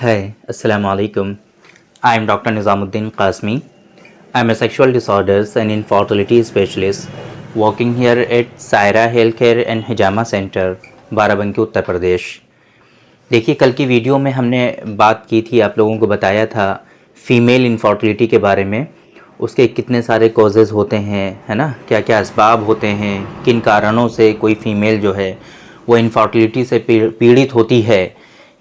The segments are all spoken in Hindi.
Hi, Assalamu alaikum. I am Dr. Nizamuddin Qasmi. I am a sexual disorders and infertility specialist working here at Saira Healthcare and Hijama Center, Barabanki Uttar Pradesh. देखिए, कल की वीडियो में हमने बात की थी, आप लोगों को बताया था फ़ीमेल इनफर्टिलिटी के बारे में। उसके कितने सारे कॉजेज़ होते हैं, है ना, क्या क्या असबाब होते हैं, किन कारणों से कोई फ़ीमेल जो है वो इनफर्टिलिटी से पीड़ित होती है।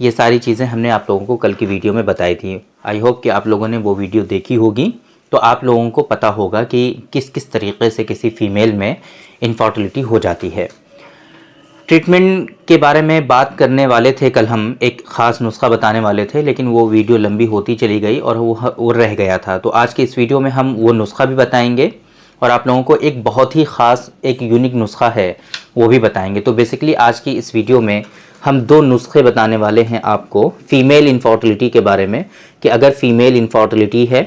ये सारी चीज़ें हमने आप लोगों को कल की वीडियो में बताई थी। आई होप कि आप लोगों ने वो वीडियो देखी होगी, तो आप लोगों को पता होगा कि किस किस तरीक़े से किसी फ़ीमेल में इनफर्टिलिटी हो जाती है। ट्रीटमेंट के बारे में बात करने वाले थे कल हम, एक ख़ास नुस्खा बताने वाले थे, लेकिन वो वीडियो लंबी होती चली गई और वो रह गया था। तो आज की इस वीडियो में हम वो नुस्खा भी बताएंगे और आप लोगों को एक बहुत ही ख़ास एक यूनिक नुस्खा है वो भी बताएंगे। तो बेसिकली आज की इस वीडियो में हम दो नुस्खे बताने वाले हैं आपको फ़ीमेल इनफर्टिलिटी के बारे में, कि अगर फ़ीमेल इनफर्टिलिटी है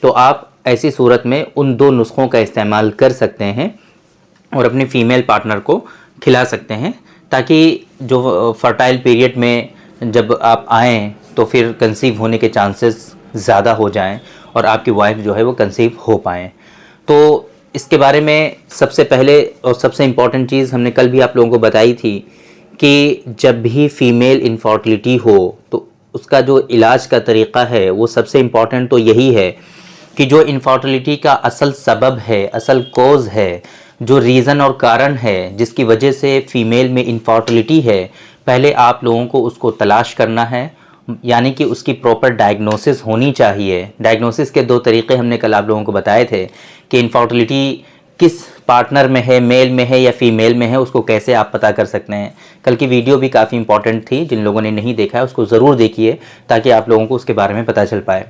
तो आप ऐसी सूरत में उन दो नुस्खों का इस्तेमाल कर सकते हैं और अपने फ़ीमेल पार्टनर को खिला सकते हैं, ताकि जो फर्टाइल पीरियड में जब आप आएँ तो फिर कंसीव होने के चांसेस ज़्यादा हो जाएं और आपकी वाइफ जो है वो कंसीव हो पाएँ। तो इसके बारे में सबसे पहले और सबसे इम्पॉर्टेंट चीज़ हमने कल भी आप लोगों को बताई थी कि जब भी फ़ीमेल इनफर्टिलिटी हो तो उसका जो इलाज का तरीक़ा है वो सबसे इम्पॉर्टेंट तो यही है कि जो इनफर्टिलिटी का असल सबब है, असल कॉज़ है, जो रीज़न और कारण है जिसकी वजह से फ़ीमेल में इनफर्टिलिटी है, पहले आप लोगों को उसको तलाश करना है, यानी कि उसकी प्रॉपर डायग्नोसिस होनी चाहिए। डायग्नोसिस के दो तरीक़े हमने कल आप लोगों को बताए थे कि इनफर्टिलिटी किस पार्टनर में है, मेल में है या फीमेल में है, उसको कैसे आप पता कर सकते हैं। कल की वीडियो भी काफ़ी इंपॉर्टेंट थी, जिन लोगों ने नहीं देखा है उसको ज़रूर देखिए ताकि आप लोगों को उसके बारे में पता चल पाए।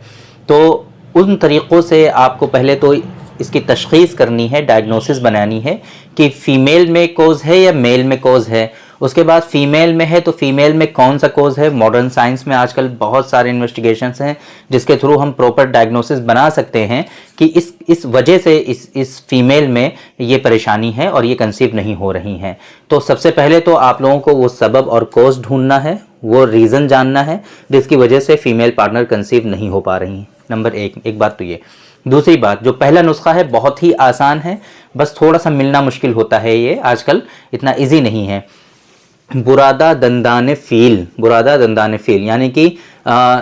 तो उन तरीक़ों से आपको पहले तो इसकी तशख़ीस करनी है, डायग्नोसिस बनानी है कि फ़ीमेल में कोज़ है या मेल में कोज़ है। उसके बाद फ़ीमेल में है तो फ़ीमेल में कौन सा कोज़ है। मॉडर्न साइंस में आजकल बहुत सारे इन्वेस्टिगेशंस हैं जिसके थ्रू हम प्रॉपर डायग्नोसिस बना सकते हैं कि इस वजह से इस फ़ीमेल में ये परेशानी है और ये कंसीव नहीं हो रही हैं। तो सबसे पहले तो आप लोगों को वो सबब और कोज़ ढूंढना है, वो रीज़न जानना है जिसकी वजह से फ़ीमेल पार्टनर कंसीव नहीं हो पा रही हैं। नंबर एक बात तो ये। दूसरी बात, जो पहला नुस्खा है बहुत ही आसान है, बस थोड़ा सा मिलना मुश्किल होता है, ये आजकल इतना इजी नहीं है। बुरादा दंदाने फील यानी कि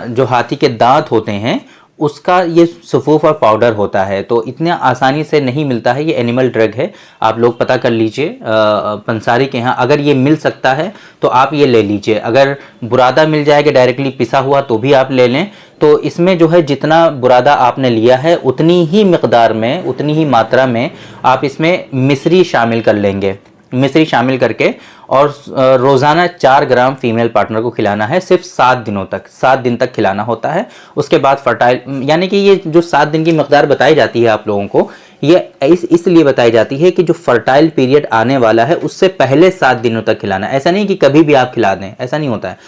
जो हाथी के दांत होते हैं उसका ये सफ़ूफ और पाउडर होता है। तो इतना आसानी से नहीं मिलता है, ये एनिमल ड्रग है, आप लोग पता कर लीजिए पंसारी के यहाँ। अगर ये मिल सकता है तो आप ये ले लीजिए। अगर बुरादा मिल जाएगा डायरेक्टली पिसा हुआ तो भी आप ले लें। तो इसमें जो है जितना बुरादा आपने लिया है उतनी ही मिक़दार में, उतनी ही मात्रा में आप इसमें मिश्री शामिल कर लेंगे। मिश्री शामिल करके और रोज़ाना 4 ग्राम फीमेल पार्टनर को खिलाना है, सिर्फ 7 दिन तक खिलाना होता है। उसके बाद फर्टाइल, यानी कि ये जो 7 दिन की मकदार बताई जाती है आप लोगों को, ये इसलिए बताई जाती है कि जो फर्टाइल पीरियड आने वाला है उससे पहले 7 दिनों तक खिलाना है। ऐसा नहीं कि कभी भी आप खिला दें, ऐसा नहीं होता है।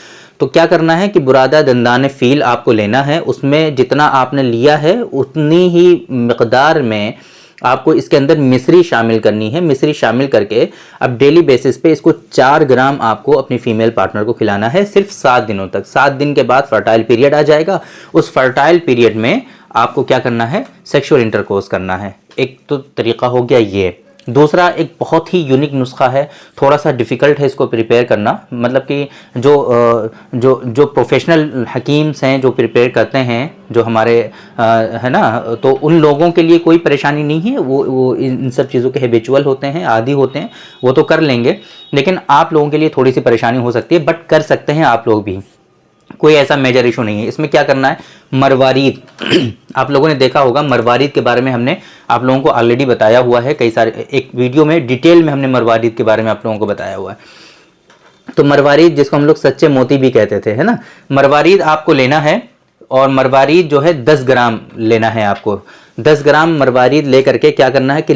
तो क्या करना है कि बुरादा दंदाने फील आपको लेना है, उसमें जितना आपने लिया है उतनी ही मिक़दार में आपको इसके अंदर मिश्री शामिल करनी है। मिश्री शामिल करके अब डेली बेसिस पे इसको 4 ग्राम आपको अपनी फीमेल पार्टनर को खिलाना है, सिर्फ 7 दिनों तक। 7 दिन के बाद फर्टाइल पीरियड आ जाएगा। उस फर्टाइल पीरियड में आपको क्या करना है, सेक्सुअल इंटरकोर्स करना है। एक तो तरीका हो गया ये। दूसरा एक बहुत ही यूनिक नुस्खा है, थोड़ा सा डिफ़िकल्ट है इसको प्रिपेयर करना, मतलब कि जो प्रोफेशनल हकीम्स हैं जो प्रिपेयर करते हैं, जो हमारे है ना, तो उन लोगों के लिए कोई परेशानी नहीं है। वो इन सब चीज़ों के हैबिचुअल होते हैं, आदी होते हैं, वो तो कर लेंगे। लेकिन आप लोगों के लिए थोड़ी सी परेशानी हो सकती है, बट कर सकते हैं आप लोग भी, कोई ऐसा मेजर इशू नहीं है। इसमें क्या करना है, मरवारीद आप लोगों ने देखा होगा, मरवारीद के बारे में हमने आप लोगों को ऑलरेडी बताया हुआ है, कई सारे एक वीडियो में डिटेल में हमने मरवारीद के बारे में आप लोगों को बताया हुआ है। तो मरवारीद जिसको हम लोग सच्चे मोती भी कहते थे, है ना, मरवारीद आपको लेना है और मरवारीद जो है 10 ग्राम लेना है आपको। 10 ग्राम मरवारीद ले करके क्या करना है कि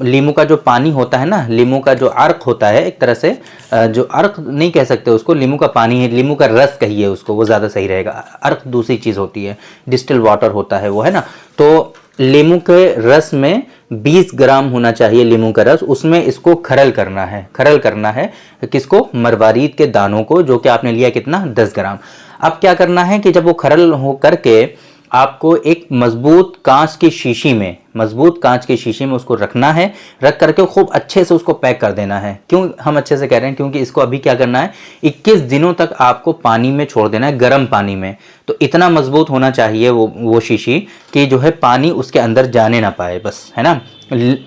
लीमू का जो पानी होता है ना, लीमू का जो अर्क होता है, एक तरह से जो अर्क नहीं कह सकते उसको, लीमू का पानी है, लीमू का रस कहिए उसको, वो ज़्यादा सही रहेगा। अर्क दूसरी चीज़ होती है, डिस्टिल वाटर होता है वो, है ना। तो लीमू के रस में 20 ग्राम होना चाहिए लींबू का रस, उसमें इसको खरल करना है। खरल करना है किसको? मरवारीद के दानों को, जो कि आपने लिया कितना? 10 ग्राम। अब क्या करना है कि जब वो खरल हो करके आपको एक मजबूत कांच की शीशी में, मजबूत कांच की शीशी में उसको रखना है। रख करके खूब अच्छे से उसको पैक कर देना है। क्यों हम अच्छे से कह रहे हैं? क्योंकि इसको अभी क्या करना है, 21 दिनों तक आपको पानी में छोड़ देना है, गर्म पानी में। तो इतना मजबूत होना चाहिए वो शीशी कि जो है पानी उसके अंदर जाने ना पाए, बस, है ना।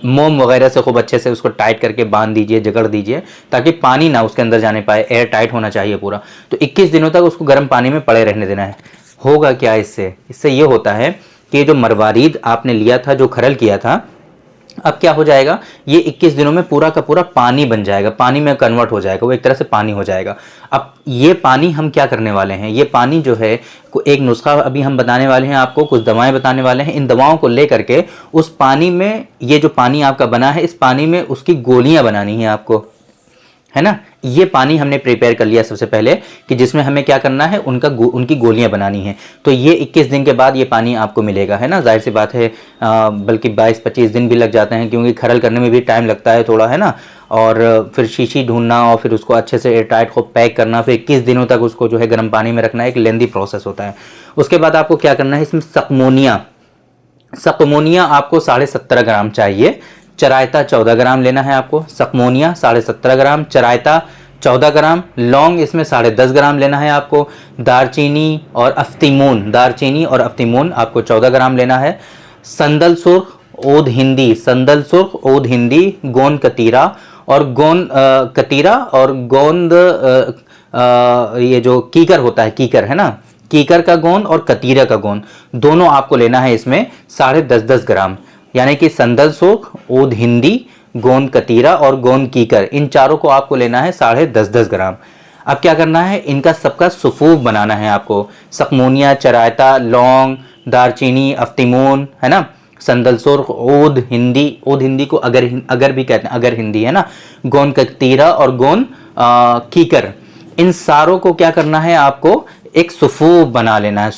मोम वगैरह से खूब अच्छे से उसको टाइट करके बांध दीजिए, जकड़ दीजिए, ताकि पानी ना उसके अंदर जाने पाए, एयर टाइट होना चाहिए पूरा। तो 21 दिनों तक उसको गर्म पानी में पड़े रहने देना है। होगा क्या इससे? इससे ये होता है कि जो मरवारीद आपने लिया था, जो खरल किया था, अब क्या हो जाएगा, ये 21 दिनों में पूरा का पूरा पानी बन जाएगा, पानी में कन्वर्ट हो जाएगा, वो एक तरह से पानी हो जाएगा। अब ये पानी हम क्या करने वाले हैं, ये पानी जो है एक नुस्खा अभी हम बताने वाले हैं आपको, कुछ दवाएं बताने वाले हैं। इन दवाओं को ले करके उस पानी में, ये जो पानी आपका बना है, इस पानी में उसकी गोलियां बनानी है आपको, है ना। ये पानी हमने प्रिपेयर कर लिया सबसे पहले, कि जिसमें हमें क्या करना है, उनकी गोलियां बनानी है। तो ये 21 दिन के बाद ये पानी आपको मिलेगा, है ना। जाहिर सी बात है, बल्कि 22-25 दिन भी लग जाते हैं, क्योंकि खरल करने में भी टाइम लगता है थोड़ा, है ना। और फिर शीशी ढूंढना और फिर उसको अच्छे से एयरटाइट को पैक करना, फिर 21 दिनों तक उसको जो है गर्म पानी में रखना, एक लेंदी प्रोसेस होता है। उसके बाद आपको क्या करना है, इसमें सकमोनिया आपको 17.5 ग्राम चाहिए। चरायता 14 ग्राम लेना है आपको। सकमोनिया 17.5 ग्राम, चरायता 14 ग्राम, लौंग इसमें 10.5 ग्राम लेना है आपको। दारचीनी और अफ्तीमून आपको 14 ग्राम लेना है। संदल सुर्ख, ओद हिंदी, गोंद कतीरा और गोंद ये जो कीकर होता है, कीकर, है ना, कीकर का गोंद और कतीरा का गोंद, दोनों आपको लेना है इसमें 10.5 ग्राम। यानी कि संदल सुर्ख, ओद हिंदी, गोंद कतीरा और गोंद कीकर, इन चारों को आपको लेना है 10.5 ग्राम। अब क्या करना है, इनका सबका सुफूफ बनाना है आपको। सकमोनिया, चरायता, लौंग, दारचीनी, अफ्तीमून, है ना, संदल सुर्ख, ओद हिंदी को अगर भी कहते हैं, अगर हिंदी, है ना, गोंद कतीरा और गोंद कीकर, इन सारों को क्या करना है आपको, एक सुफूफ बना लेना है।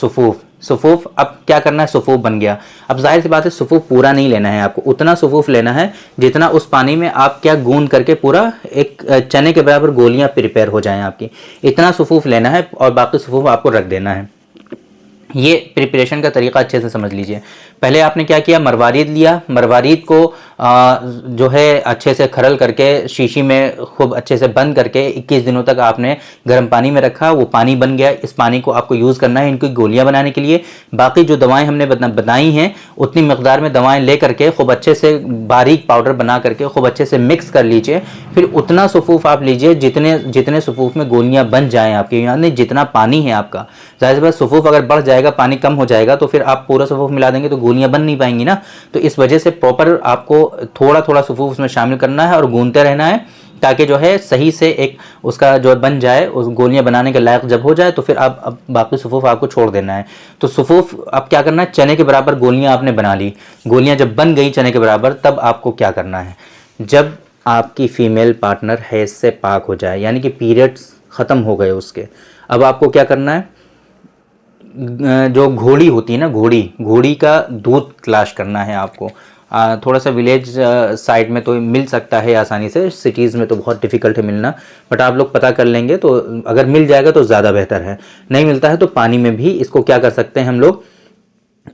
सुफूफ अब क्या करना है, सुफूफ बन गया। अब जाहिर सी बात है, सुफूफ पूरा नहीं लेना है आपको, उतना सुफूफ लेना है जितना उस पानी में आप क्या गूंद करके पूरा एक चने के बराबर गोलियां प्रिपेयर हो जाएं आपकी, इतना सुफूफ लेना है और बाकी सुफूफ आपको रख देना है। ये प्रिपरेशन का तरीका अच्छे से समझ लीजिए। पहले आपने क्या किया, मरवारीद लिया। मरवारीद को जो है अच्छे से खरल करके शीशी में खूब अच्छे से बंद करके 21 दिनों तक आपने गर्म पानी में रखा, वो पानी बन गया। इस पानी को आपको यूज़ करना है इनकी गोलियां बनाने के लिए। बाकी जो दवाएं हमने बताई हैं, उतनी मकदार में दवाएं ले करके खूब अच्छे से बारीक पाउडर बना करके खूब अच्छे से मिक्स कर लीजिए। फिर उतना सुफूफ आप लीजिए जितने सुफूफ में गोलियां बन जाएँ आपके, यानी जितना पानी है आपका। जाहिर सी बात, सुफूफ अगर बढ़ जाएगा, पानी कम हो जाएगा, तो फिर आप पूरा सुफूफ मिला देंगे तो गोलियां बन नहीं पाएंगी ना। तो इस वजह से प्रॉपर आपको थोड़ा थोड़ा सुफूफ उसमें शामिल करना है और गूंदते रहना है, ताकि जो है सही से एक उसका जो बन जाए, उस गोलियां बनाने के लायक जब हो जाए तो फिर आप अब बाकी सुफूफ आपको छोड़ देना है। तो सुफूफ अब क्या करना है, चने के बराबर गोलियां आपने बना ली। गोलियां जब बन गई चने के बराबर, तब आपको क्या करना है, जब आपकी फीमेल पार्टनर हैज से पाक हो जाए, यानी कि पीरियड्स ख़त्म हो गए उसके, अब आपको क्या करना है, जो घोड़ी होती है ना, घोड़ी का दूध तलाश करना है आपको। थोड़ा सा विलेज साइड में तो मिल सकता है आसानी से, सिटीज़ में तो बहुत डिफ़िकल्ट है मिलना, बट आप लोग पता कर लेंगे तो अगर मिल जाएगा तो ज़्यादा बेहतर है। नहीं मिलता है तो पानी में भी इसको क्या कर सकते हैं हम लोग,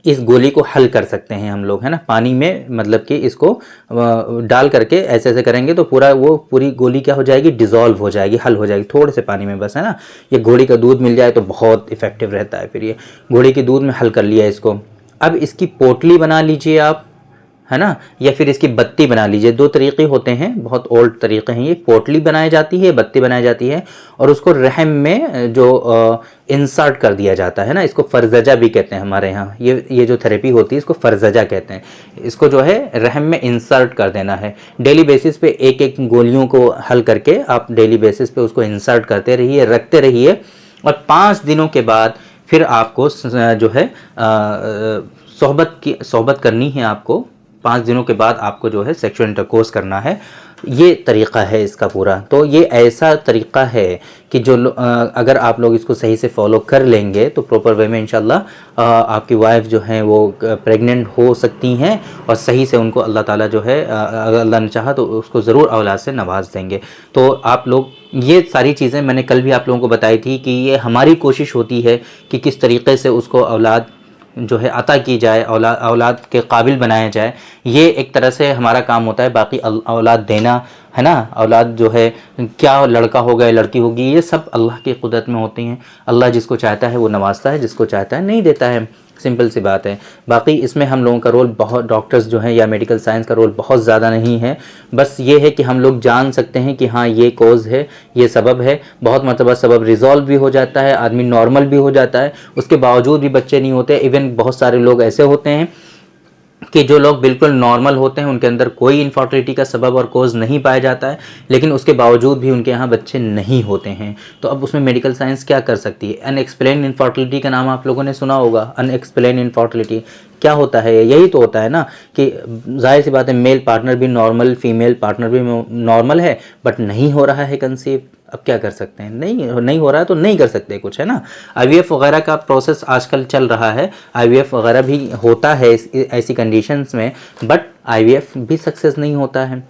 इस गोली को हल कर सकते हैं हम लोग, है ना। पानी में मतलब कि इसको डाल करके ऐसे ऐसे करेंगे तो पूरी गोली क्या हो जाएगी, डिज़ोल्व हो जाएगी, हल हो जाएगी थोड़े से पानी में, बस, है ना। ये घोड़ी का दूध मिल जाए तो बहुत इफेक्टिव रहता है। फिर ये घोड़ी के दूध में हल कर लिया इसको। अब इसकी पोटली बना लीजिए आप, है ना, या फिर इसकी बत्ती बना लीजिए। दो तरीके होते हैं, बहुत ओल्ड तरीके हैं ये। पोटली बनाई जाती है, बत्ती बनाई जाती है, और उसको रहम में जो इंसर्ट कर दिया जाता है ना, इसको फरजजा भी कहते हैं हमारे यहाँ। ये जो थेरेपी होती है इसको फरजजा कहते हैं। इसको जो है रहम में इंसर्ट कर देना है। डेली बेसिस पे एक एक गोलियों को हल करके आप डेली बेसिस पे उसको इंसर्ट करते रहिए, रखते रहिए, और 5 दिनों के बाद फिर आपको जो है सोहबत करनी है आपको। 5 दिनों के बाद आपको जो है सेक्सुअल इंटरकोर्स करना है। ये तरीक़ा है इसका पूरा। तो ये ऐसा तरीक़ा है कि जो अगर आप लोग इसको सही से फॉलो कर लेंगे तो प्रॉपर वे में इंशाल्लाह आपकी वाइफ जो है वो प्रेग्नेंट हो सकती हैं और सही से उनको अल्लाह ताला जो है अगर अल्लाह ने चाहा तो उसको ज़रूर औलाद से नवाज देंगे। तो आप लोग ये सारी चीज़ें मैंने कल भी आप लोगों को बताई थी कि ये हमारी कोशिश होती है कि किस तरीक़े से उसको औलाद जो है अता की जाए, औलाद के काबिल बनाया जाए। ये एक तरह से हमारा काम होता है। बाकी औलाद देना है ना, औलाद जो है क्या लड़का होगा या लड़की होगी, ये सब अल्लाह की कुदरत में होती हैं। अल्लाह जिसको चाहता है वो नवाजता है, जिसको चाहता है नहीं देता है, सिंपल सी बात है। बाकी इसमें हम लोगों का रोल बहुत, डॉक्टर्स जो हैं या मेडिकल साइंस का रोल बहुत ज़्यादा नहीं है। बस ये है कि हम लोग जान सकते हैं कि हाँ ये कॉज है, ये सबब है। बहुत मरतबा सबब रिजॉल्व भी हो जाता है, आदमी नॉर्मल भी हो जाता है, उसके बावजूद भी बच्चे नहीं होते। इवन बहुत सारे लोग ऐसे होते हैं कि जो लोग बिल्कुल नॉर्मल होते हैं, उनके अंदर कोई इनफर्टिलिटी का सबब और कोज नहीं पाया जाता है, लेकिन उसके बावजूद भी उनके यहाँ बच्चे नहीं होते हैं। तो अब उसमें मेडिकल साइंस क्या कर सकती है? अनएक्सप्लेन इनफर्टिलिटी का नाम आप लोगों ने सुना होगा। अनएक्सप्लेन इनफर्टिलिटी क्या होता है? यही तो होता है ना कि जाहिर सी बात है, मेल पार्टनर भी नॉर्मल, फीमेल पार्टनर भी नॉर्मल है, बट नहीं हो रहा है कंसीव। अब क्या कर सकते हैं? नहीं हो रहा है तो नहीं कर सकते कुछ, है ना। आईवीएफ वगैरह का प्रोसेस आजकल चल रहा है, आईवीएफ वगैरह भी होता है ऐसी कंडीशंस में, बट आईवीएफ भी सक्सेस नहीं होता है।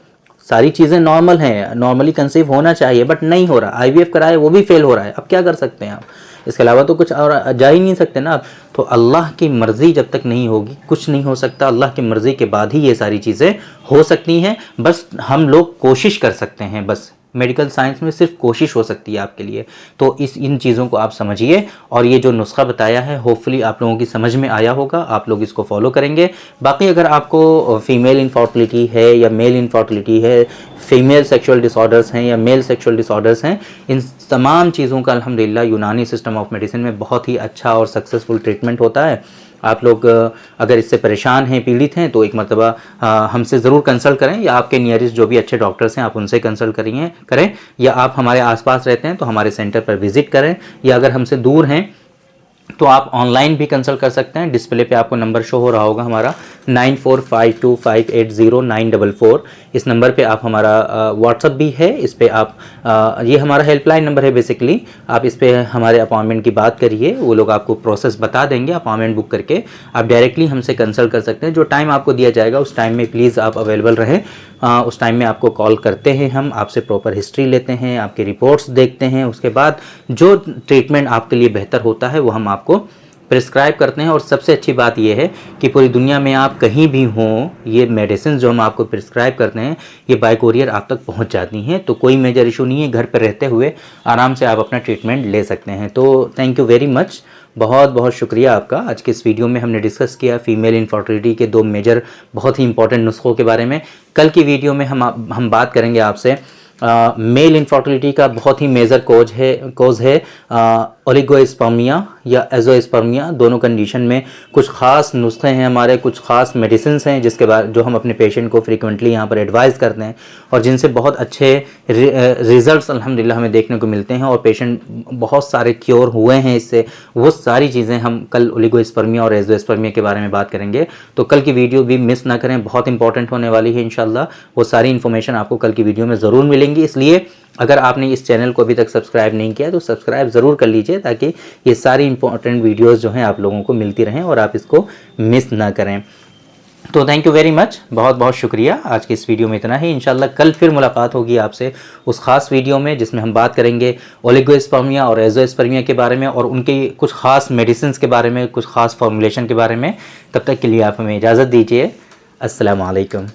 सारी चीज़ें नॉर्मल हैं, नॉर्मली कंसीव होना चाहिए, बट नहीं हो रहा। आईवीएफ कराए वो भी फेल हो रहा है। अब क्या कर सकते हैं आप? इसके अलावा तो कुछ और जा ही नहीं सकते ना आप। तो अल्लाह की मर्ज़ी जब तक नहीं होगी कुछ नहीं हो सकता। अल्लाह की मर्ज़ी के बाद ही ये सारी चीज़ें हो सकती हैं। बस हम लोग कोशिश कर सकते हैं, बस मेडिकल साइंस में सिर्फ कोशिश हो सकती है आपके लिए। तो इन चीज़ों को आप समझिए, और ये जो नुस्खा बताया है होपफुली आप लोगों की समझ में आया होगा, आप लोग इसको फॉलो करेंगे। बाकी अगर आपको फीमेल इनफर्टिलिटी है या मेल इनफर्टिलिटी है, फीमेल सेक्सुअल डिसऑर्डर्स हैं या मेल सेक्सुअल डिसऑर्डर्स हैं, इन तमाम चीज़ों का अल्हम्दुलिल्लाह यूनानी सिस्टम ऑफ मेडिसिन में बहुत ही अच्छा और सक्सेसफुल ट्रीटमेंट होता है। आप लोग अगर इससे परेशान हैं, पीड़ित हैं, तो एक मरतबा हमसे ज़रूर कंसल्ट करें, या आपके नियरेस्ट जो भी अच्छे डॉक्टर्स हैं आप उनसे कंसल्ट करें, या आप हमारे आसपास रहते हैं तो हमारे सेंटर पर विज़िट करें, या अगर हमसे दूर हैं तो आप ऑनलाइन भी कंसल्ट कर सकते हैं। डिस्प्ले पे आपको नंबर शो हो रहा होगा हमारा 9452580944। इस नंबर पे आप हमारा व्हाट्सअप भी है, इस पे आप ये हमारा हेल्पलाइन नंबर है बेसिकली। आप इस पे हमारे अपॉइंटमेंट की बात करिए, वो लोग आपको प्रोसेस बता देंगे। अपॉइंटमेंट बुक करके आप डायरेक्टली हमसे कंसल्ट कर सकते हैं। जो टाइम आपको दिया जाएगा उस टाइम में प्लीज़ आप अवेलेबल रहें। उस टाइम में आपको कॉल करते हैं, हम आपसे प्रॉपर हिस्ट्री लेते हैं, आपकी रिपोर्ट्स देखते हैं, उसके बाद जो ट्रीटमेंट आपके लिए बेहतर होता है वो हम आपको प्रिस्क्राइब करते हैं। और सबसे अच्छी बात यह है कि पूरी दुनिया में आप कहीं भी हों, ये मेडिसिन जो हम आपको प्रिस्क्राइब करते हैं ये बाय कोरियर आप तक पहुंच जाती हैं। तो कोई मेजर इशू नहीं है, घर पर रहते हुए आराम से आप अपना ट्रीटमेंट ले सकते हैं। तो थैंक यू वेरी मच, बहुत बहुत शुक्रिया आपका। आज के इस वीडियो में हमने डिस्कस किया फीमेल इनफर्टिलिटी के 2 मेजर बहुत ही इंपॉर्टेंट नुस्खों के बारे में। कल की वीडियो में हम बात करेंगे आपसे मेल इनफर्टिलिटी का बहुत ही मेजर कोज है ओलिगोस्पर्मिया या एजोस्पर्मिया। दोनों कंडीशन में कुछ ख़ास नुस्खे हैं हमारे, कुछ ख़ास मेडिसिन्स हैं जिसके बाद जो हम अपने पेशेंट को फ्रीक्वेंटली यहाँ पर एडवाइस करते हैं, और जिनसे बहुत अच्छे रिजल्ट्स अल्हम्दुलिल्लाह हमें देखने को मिलते हैं, और पेशेंट बहुत सारे क्योर हुए हैं इससे। वो सारी चीज़ें हम कल ओलिगोस्पर्मिया और एजोस्पर्मिया के बारे में बात करेंगे। तो कल की वीडियो भी मिस ना करें, बहुत इंपॉर्टेंट होने वाली है इंशाल्लाह। वो सारी इन्फॉर्मेशन आपको कल की वीडियो में ज़रूर मिलेंगी, इसलिए अगर आपने इस चैनल को अभी तक सब्सक्राइब नहीं किया तो सब्सक्राइब ज़रूर कर लीजिए, ताकि ये सारी इंपॉर्टेंट वीडियोस जो हैं आप लोगों को मिलती रहें और आप इसको मिस ना करें। तो थैंक यू वेरी मच, बहुत बहुत शुक्रिया। आज की इस वीडियो में इतना ही। इंशाल्लाह कल फिर मुलाकात होगी आपसे उस खास वीडियो में जिसमें हम बात करेंगे ओलिगोस्पर्मिया और एजोस्पर्मिया के बारे में, और उनके कुछ खास मेडिसिन के बारे में, कुछ खास फॉर्मुलेशन के बारे में। तब तक के लिए आप हमें इजाज़त दीजिए। अस्सलाम वालेकुम।